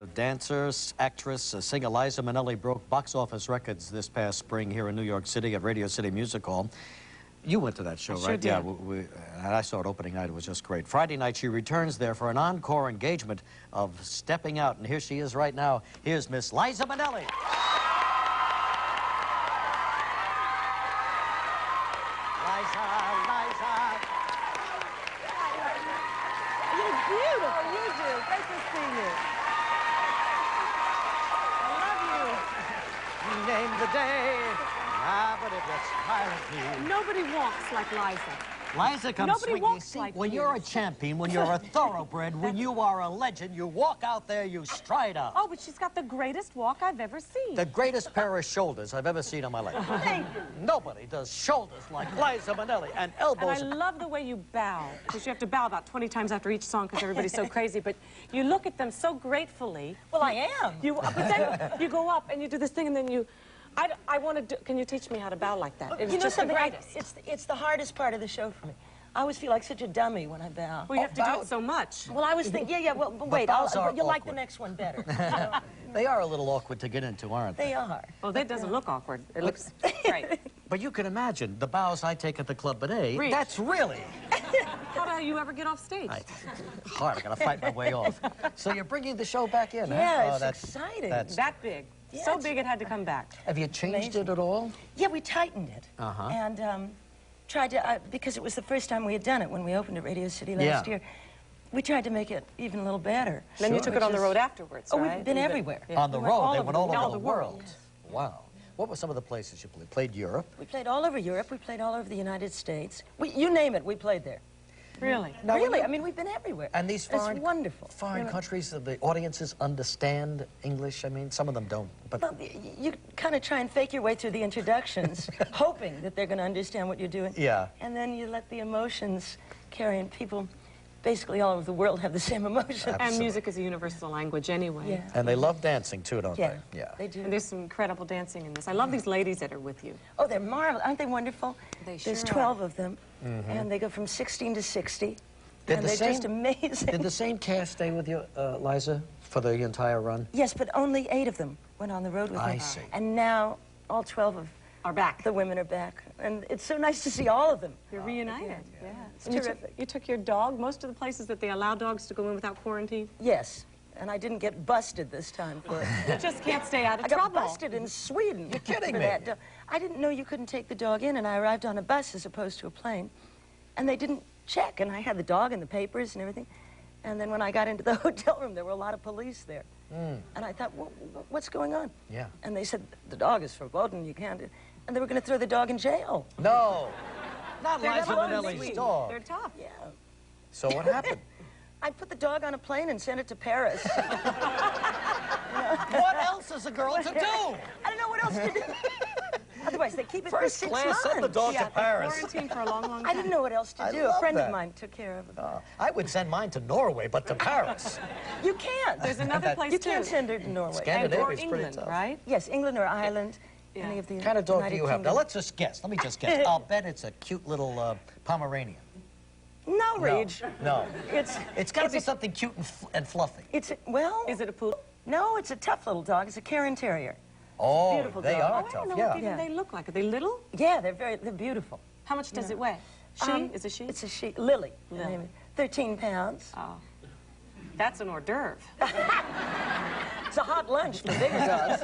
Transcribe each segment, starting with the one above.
Dancer, actress, singer Liza Minnelli broke box office records this past spring here in New York City at Radio City Music Hall. You went to that show, right? Sure did. Yeah, and I saw it opening night. It was just great. Friday night, she returns there for an encore engagement of Stepping Out, and here she is right now. Here's Miss Liza Minnelli. Liza. You're beautiful. You do. Great to see you. We named the day. But it was me. Nobody walks like Liza. Liza comes Nobody swinging. walks See, like when you. you're a champion, when you're a thoroughbred, when you are a legend, you walk out there, you stride out. Oh, but she's got the greatest walk I've ever seen. The greatest pair of shoulders I've ever seen in my life. Thank you. Nobody does shoulders like Liza Minnelli, and elbows. And I love the way you bow, because you have to bow about 20 times after each song because everybody's so crazy, but you look at them so gratefully. Well, I am. But then you go up and you do this thing and then you... I want to do... Can you teach me how to bow like that? It's You know just the something? greatest. It's the hardest part of the show for me. I always feel like such a dummy when I bow. Well, you have to do it so much. Well, I was thinking, yeah, well, but wait, bows are you'll like the awkward. next one better. They are a little awkward to get into, aren't they? They are. Well, that doesn't look awkward. It looks great. But you can imagine the bows I take at the Club at A. Reach. That's really How do you ever get off stage? hard. I gotta fight my way off. So you're bringing the show back in, huh? Yeah, Oh, it's that's exciting. That big. Yeah, So it's- big it had to come back. Have you changed Amazing. it at all? Yeah, we tightened it. Uh-huh. And tried to, because it was the first time we had done it when we opened at Radio City last year. We tried to make it even a little better. Then you took it on the road afterwards, Oh, right? we've been everywhere. Yeah. On the We went road, all they over went the all world. over the world. Wow. What were some of the places you played? Played Europe? We played all over Europe. We played all over the United States. You name it, we played there. Really? Now, when Really? you- I mean, we've been everywhere. And these foreign, It's wonderful. foreign You know, countries, the audiences understand English? I mean, some of them don't. But Well, you kind of try and fake your way through the introductions, hoping that they're going to understand what you're doing. Yeah. And then you let the emotions carry, and people basically all over the world have the same emotions. And music is a universal language anyway. Yeah. and they love dancing too, don't Yeah, they? Yeah. they do. And there's some incredible dancing in this. I love these ladies that are with you. Oh, they're marvelous. Aren't they wonderful? They There's sure 12 of them, and they go from 16 to 60. Did and the they're same- just amazing. Did the same cast stay with you, Liza, for the entire run? Yes, but only 8 of them went on the road with me. I see. And now all 12 of Are back. the women are back. And it's so nice to see all of them. You're reunited. Yeah. It's And terrific. You took your dog. Most of the places that they allow dogs to go in without quarantine. Yes, and I didn't get busted this time for it. You just can't stay out of I got trouble. busted in Sweden. You're kidding for me. that dog. I didn't know you couldn't take the dog in, and I arrived on a bus as opposed to a plane. And they didn't check, and I had the dog and the papers and everything. And then when I got into the hotel room, there were a lot of police there. And I thought, what's going on? Yeah. And they said, the dog is verboten, you can't. And they were going to throw the dog in jail. No. Not They're Liza tough. Minnelli's dog. They're tough. Yeah. So what happened? I put the dog on a plane and sent it to Paris. What else is a girl to do? I don't know what else to do. Otherwise, they keep it for First 6 class, months. send the dog Yeah, to Paris. quarantine for a long, long time. I didn't know what else to I do. A love friend that. of mine took care of it. I would send mine to Norway, but to Paris. You can't. There's another place You too. can't send her to Norway. Scandinavia Or is pretty England, tough. right? Yes, England or Ireland. Yeah. Any of the What kind of dog United do you have? Now, Kingdom. let's just guess. Let me just guess. I'll bet it's a cute little Pomeranian. No, Reg. No. It's got to be something cute and fluffy. Well, Is it a poodle? no, it's a tough little dog. It's a Cairn Terrier. Oh, beautiful they dog. are Oh, I don't tough, know yeah. what even they look like. Are they little? Yeah, they're beautiful. How much does it weigh? She? Is it she? It's a she. Lily. her Lily. name is. 13 pounds. Oh. That's an hors d'oeuvre. It's a hot lunch for bigger dogs.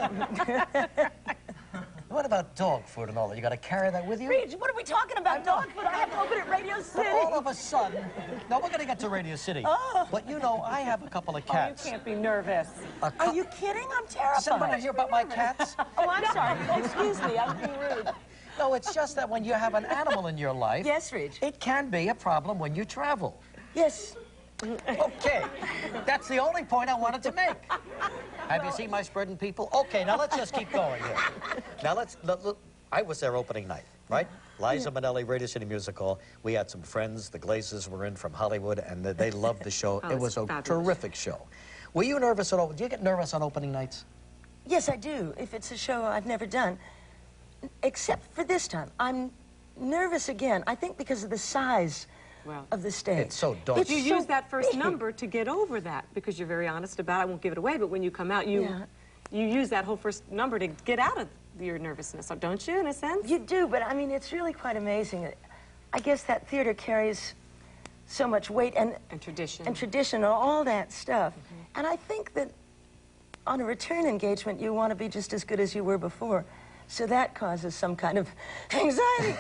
What about dog food and all that? You got to carry that with you? Reg, what are we talking about? Dog food? I have to open at Radio City. But all of a sudden, no, we're going to get to Radio City. Oh. But you know, I have a couple of Oh, cats. you can't be nervous. Are you kidding? I'm terrified. Someone to hear about my cats? Oh, I'm sorry. Excuse me. I'm being rude. No, it's just that when you have an animal in your life, Yes, Reg. it can be a problem when you travel. Yes. Okay, that's the only point I wanted to make. Have you seen my spreading people? Okay, now let's just keep going here. Now look, I was there opening night, right? Liza Minnelli, Radio City Music Hall. We had some friends, the Glazers were in from Hollywood, and they loved the show. Oh, it was a fabulous. terrific show. Were you nervous at all? Do you get nervous on opening nights? Yes, I do, if it's a show I've never done. Except for this time. I'm nervous again. I think because of the size of the stage. It's so daunting. But you use that first number to get over that because you're very honest about it. I won't give it away, but when you come out, you use that whole first number to get out of your nervousness, don't you, in a sense? You do, but I mean, it's really quite amazing. I guess that theater carries so much weight and tradition. And all that stuff. And I think that on a return engagement, you want to be just as good as you were before. So that causes some kind of anxiety.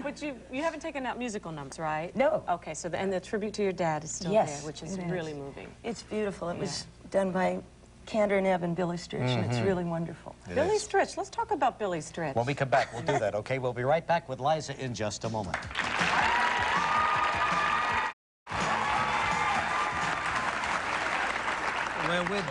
But you haven't taken out musical numbers, right? No. Okay, so and the tribute to your dad is still there, which is really moving. It's beautiful. It was done by Kander and Ebb and Billy Stritch, and it's really wonderful. Billy Stritch, let's talk about Billy Stritch. When we come back, we'll do that, okay? We'll be right back with Liza in just a moment. We're with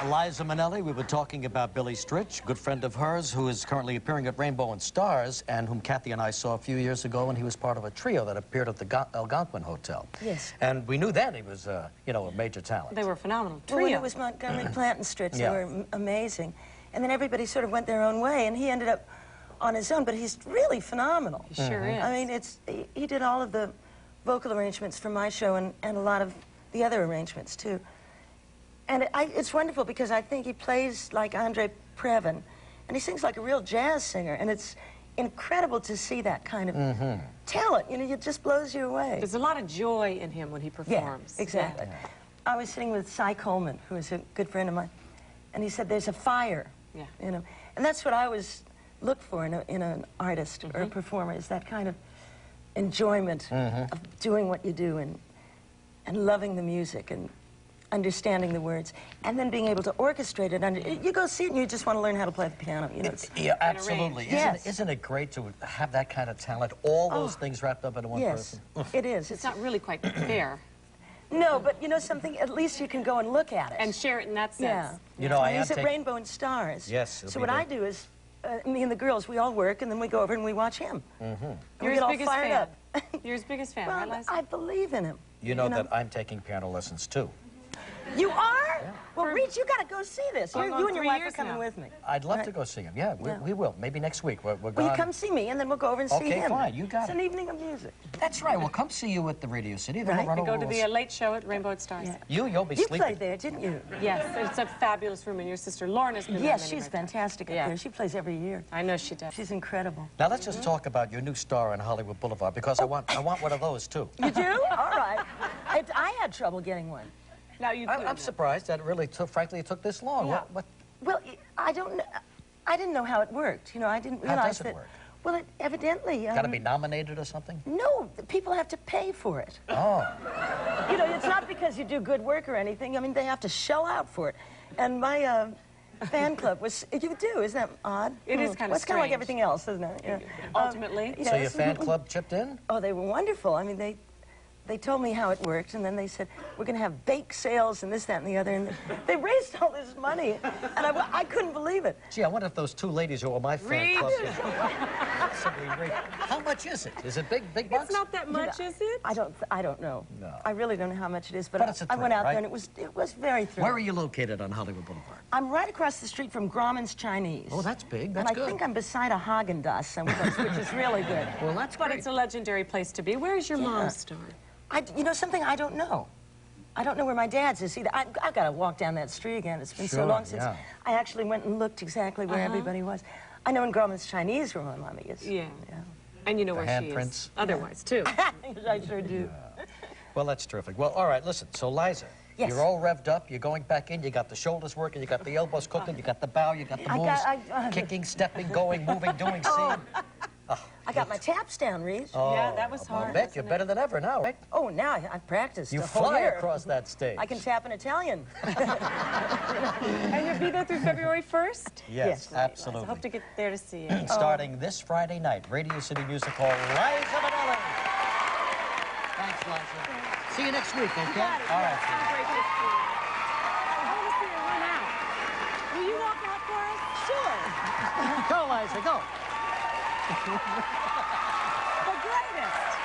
Liza Minnelli. We were talking about Billy Stritch, a good friend of hers who is currently appearing at Rainbow and Stars, and whom Kathie and I saw a few years ago when he was part of a trio that appeared at the Algonquin Hotel. Yes. And we knew then he was, you know, a major talent. They were phenomenal. Well, when it was Montgomery Plant and Stritch, they were amazing. And then everybody sort of went their own way, and he ended up on his own, but he's really phenomenal. He sure is. I mean, he did all of the vocal arrangements for my show and a lot of the other arrangements, too. And it's wonderful because I think he plays like Andre Previn, and he sings like a real jazz singer, and it's incredible to see that kind of talent. You know, it just blows you away. There's a lot of joy in him when he performs. Yeah, exactly. Yeah. I was sitting with Cy Coleman, who is a good friend of mine, and he said, there's a fire, you know. And that's what I always look for in an artist or a performer, is that kind of enjoyment of doing what you do and loving the music and understanding the words, and then being able to orchestrate it. You go see it and you just want to learn how to play the piano. You know, yeah, absolutely. Yes. Isn't it great to have that kind of talent, all those things wrapped up into one person? Yes, it is. It's not really quite fair. No, but you know something, at least you can go and look at it. And share it in that sense. Yeah. You know, I am He's at Rainbow and Stars. Yes. So what I do is, me and the girls, we all work, and then we go over and we watch him. You're his biggest fan. You're his biggest fan, right, Well, Liza? I believe in him. You know that I'm taking piano lessons, too. You are? Yeah. Well, Reach, you got to go see this. You and your wife are coming with me. I'd love to go see him. Yeah, we will. Maybe next week. We're Well, you come see me, and then we'll go over and see him. Okay, fine. You got it. It's an evening of music. That's right. We'll come see you at the Radio City. Then we'll run We go over to the late show at Rainbow and Stars. Yeah. You'll be You sleeping. played there, didn't you? Yes, it's a fabulous room, and your sister Lauren has been there Yes, many she's times. fantastic up there. She plays every year. I know she does. She's incredible. Now let's just talk about your new star on Hollywood Boulevard, because I want one of those too. You do? All right. I had trouble getting one. Now you. I'm surprised that it really took. Frankly, it took this long. Yeah. What? Well, I don't know. I didn't know how it worked. You know, I didn't realize How does it that. work? Well, it evidently. Got to be nominated or something? No, the people have to pay for it. Oh. You know, it's not because you do good work or anything. I mean, they have to shell out for it. And my fan club was. You do? Isn't that odd? It is kind of Well, it's kind of like strange. everything else, isn't it? Yeah. Ultimately. So your yes. fan club chipped in? Oh, they were wonderful. I mean, they told me how it worked, and then they said, we're going to have bake sales and this, that, and the other. And they raised all this money, and I couldn't believe it. Gee, I wonder if those two ladies who were my fan club. How much is it? Is it big bucks? It's not that much, is it? I don't know. No. I really don't know how much it is, but it's a I went thrill, out right? there, and it was very thrilling. Where are you located on Hollywood Boulevard? I'm right across the street from Grauman's Chinese. Oh, that's big. That's and good. I think I'm beside a Haagen-Dazs, which is really good. Well, that's But great. it's a legendary place to be. Where's your mom's star? You know something? I don't know. I don't know where my dad's is either. I've got to walk down that street again. It's been so long since I actually went and looked exactly where everybody was. I know in Grauman's Chinese where my mommy is. Yeah. And you know where she is. handprints. Otherwise, too. I sure do. Well, that's terrific. Well, all right, listen. So, Liza, Yes. you're all revved up. You're going back in. You got the shoulders working. You got the elbows cooking. You got the bow. You got the moves. Kicking, stepping, going, moving, doing, seeing. I got my taps down, Reese. Yeah, that was hard. I bet you're better than ever now, right? Oh, now I've practiced You a whole fly year. across that stage. I can tap in Italian. And you'll be there through February 1st? Yes, Yes, absolutely. I hope to get there to see you. Starting this Friday night, Radio City Music Hall, Liza Minnelli. Thanks, Liza. See you next week, okay? All right. Have a great day. I want to see her run out. Will you walk out for us? Sure. Go, Liza, go. The greatest.